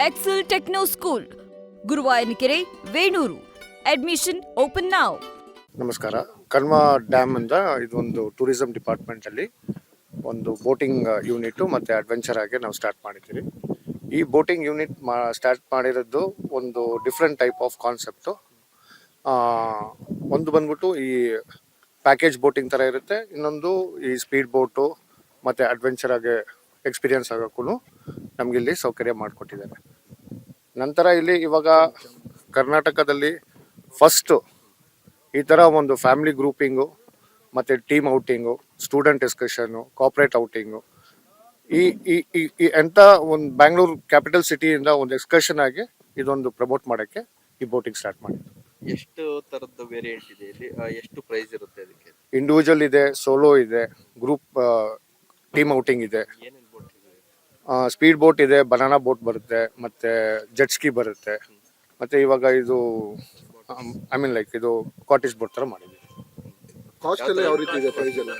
Excel techno school, Guruvayanakere, Venur. Admission open now. ನಮಸ್ಕಾರ. Kanva dam ಇಂದ ಇದೊಂದು ಟೂರಿಸಂ ಡಿಪಾರ್ಟ್ಮೆಂಟ್ ಅಲ್ಲಿ ಒಂದು ಬೋಟಿಂಗ್ ಯೂನಿಟ್ ಮತ್ತೆ ಅಡ್ವೆಂಚರ್ ಆಗಿ ನಾವು ಸ್ಟಾರ್ಟ್ ಮಾಡಿದ್ದೀವಿ. ಈ ಬೋಟಿಂಗ್ ಯೂನಿಟ್ ಸ್ಟಾರ್ಟ್ ಮಾಡಿರೋದು ಒಂದು ಡಿಫ್ರೆಂಟ್ ಟೈಪ್ ಆಫ್ ಕಾನ್ಸೆಪ್ಟು. ಒಂದು ಬಂದ್ಬಿಟ್ಟು ಈ ಪ್ಯಾಕೇಜ್ ಬೋಟಿಂಗ್ ಥರ ಇರುತ್ತೆ, ಇನ್ನೊಂದು ಈ ಸ್ಪೀಡ್ ಬೋಟು ಮತ್ತು ಅಡ್ವೆಂಚರ್ ಆಗಿ ಎಕ್ಸ್ಪೀರಿಯನ್ಸ್ ಆಗೋಕ್ಕೂ ನಮ್ಗೆ ಇಲ್ಲಿ ಸೌಕರ್ಯ ಮಾಡಿಕೊಟ್ಟಿದ್ದಾರೆ. ನಂತರ ಇಲ್ಲಿ ಇವಾಗ ಕರ್ನಾಟಕದಲ್ಲಿ ಫಸ್ಟು ಈ ಥರ ಒಂದು ಫ್ಯಾಮಿಲಿ ಗ್ರೂಪಿಂಗು ಮತ್ತು team outing, student discussion, corporate outing, ಈ ಎಂಥ ಒಂದು ಬ್ಯಾಂಗ್ಳೂರು ಕ್ಯಾಪಿಟಲ್ ಸಿಟಿಯಿಂದ ಒಂದು ಎಕ್ಸ್ಕರ್ಷನ್ ಆಗಿ ಇದೊಂದು ಪ್ರಮೋಟ್ ಮಾಡೋಕ್ಕೆ ಈ ಬೋಟಿಂಗ್ ಸ್ಟಾರ್ಟ್ ಮಾಡಿದ್ದು. ಎಷ್ಟು ತರದ ವೇರಿಯಂಟ್ ಇದೆ ಇಲ್ಲಿ? ಎಷ್ಟು ಪ್ರೈಸ್ ಇರುತ್ತೆ ಅದಕ್ಕೆ? ಇಂಡಿವಿಜುವಲ್ ಇದೆ, ಸೋಲೋ ಇದೆ, ಗ್ರೂಪ್ ಟೀಮ್ ಔಟಿಂಗ್ ಇದೆ, ಏನೇನು ಬೋಟ್ ಇದೆ? ಸ್ಪೀಡ್ ಬೋಟ್ ಇದೆ, ಬನಾನಾ ಬೋಟ್ ಬರುತ್ತೆ, ಮತ್ತೆ ಜೆಟ್ ಸ್ಕಿ ಬರುತ್ತೆ, ಮತ್ತೆ ಇವಾಗ ಇದು ಐ ಮೀನ್ ಲೈಕ್ ಇದು ಕಾಟೇಜ್ ಬೋಟ್ ತರ ಮಾಡಿದ್ದೀವಿ. ಕಾಸ್ಟ್ ಎಲ್ಲ ಯಾವ ರೀತಿ ಇದೆ? ಪ್ರೈಸ್ ಎಲ್ಲ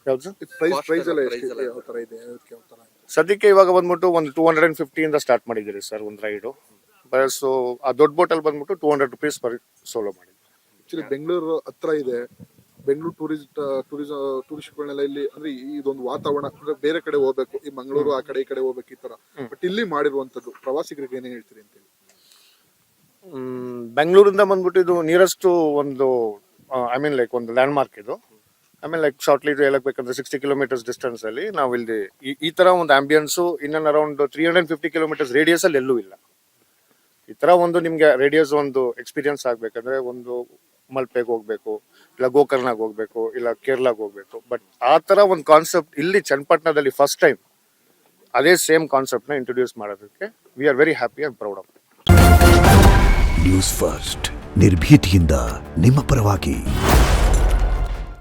ಯಾವ್ದು ಸರ್? ಪ್ರೈಸ್ ಎಲ್ಲ ಎಷ್ಟು ಯಾವ ತರ ಇದೆ? ಅದಕ್ಕೆ ಯಾವ ತರ? ಸದ್ಯಕ್ಕೆ ಇವಾಗ ಬಂದ್ಬಿಟ್ಟು ಒಂದು 250 ಇಂದ ಸ್ಟಾರ್ಟ್ ಮಾಡಿದ್ದೀರಿ ಸರ್ ಒಂದು ರೈಡು. ಸೊ ಆ ದೊಡ್ಡ ಬೋಟಲ್ಲಿ ಬಂದ್ಬಿಟ್ಟು 200 ರೂಪೀಸ್ ಪರ್ ಸೋಲೋ ಮಾಡಿದ್ವಿ. ಆಕ್ಚುಲಿ ಬೆಂಗಳೂರು ಹತ್ರ ಇದೆ. ಬೆಂಗಳೂರು ಟೂರಿಸ್ಟ್ಗಳನ್ನೆಲ್ಲ ಇಲ್ಲಿ ಅಂದ್ರೆ ಇದೊಂದು ವಾತಾವರಣ ಅಂದ್ರೆ ಬೇರೆ ಕಡೆ ಹೋಗ್ಬೇಕು, ಈ ಮಂಗಳೂರು ಆ ಕಡೆ ಈ ಕಡೆ ಹೋಗ್ಬೇಕು ಈ ತರ. ಬಟ್ ಇಲ್ಲಿ ಮಾಡಿರುವಂತದ್ದು ಪ್ರವಾಸಿಗರಿಗೆ ಏನೇನು ಹೇಳ್ತೀರಿ ಅಂತ ಹೇಳಿ? ಬೆಂಗಳೂರಿಂದ ಬಂದ್ಬಿಟ್ಟು ಇದು ನಿಯರೆಸ್ಟ್ ಒಂದು ಐ ಮೀನ್ ಲೈಕ್ ಒಂದು ಲ್ಯಾಂಡ್ ಮಾರ್ಕ್ ಇದು. ಐ ಮೀನ್ ಲೈಕ್ ಶಾರ್ಟ್ಲಿ ಇದು ಹೇಳಬೇಕಂದ್ರೆ 60 ಕಿಲೋಮೀಟರ್ಸ್ ಡಿಸ್ಟೆನ್ಸ್ ಅಲ್ಲಿ ನಾವು ಇಲ್ಲಿ ಈ ತರ ಒಂದು ಆಂಬಿಯನ್ಸು ಇನ್ನೊಂದು ಅರೌಂಡ್ 350 ಕಿಲೋಮೀಟರ್ಸ್ ರೇಡಿಯಸ್ ಅಲ್ಲಿ ಎಲ್ಲೂ ಇಲ್ಲ. ಈ ತರ ಒಂದು ನಿಮ್ಗೆ ರೇಡಿಯಸ್ ಒಂದು ಎಕ್ಸ್ಪೀರಿಯನ್ಸ್ ಆಗ್ಬೇಕಂದ್ರೆ ಒಂದು ಮಲ್ಪೆಗೆ ಹೋಗ್ಬೇಕು, ಇಲ್ಲ ಗೋಕರ್ಣಗೆ ಹೋಗ್ಬೇಕು, ಇಲ್ಲ ಕೇರಳಗೆ ಹೋಗ್ಬೇಕು. ಬಟ್ ಆ ತರ ಒಂದು ಕಾನ್ಸೆಪ್ಟ್ ಇಲ್ಲಿ ಚನ್ನಪಟ್ಟಣದಲ್ಲಿ ಫಸ್ಟ್ ಟೈಮ್ ಅದೇ ಸೇಮ್ ಕಾನ್ಸೆಪ್ಟ್ ನ ಇಂಟ್ರೊಡ್ಯೂಸ್ ಮಾಡೋದಕ್ಕೆ we are very happy and proud of. News first, ನಿರ್ಭೀತಿಯಿಂದ ನಿಮ್ಮ ಪರವಾಗಿ.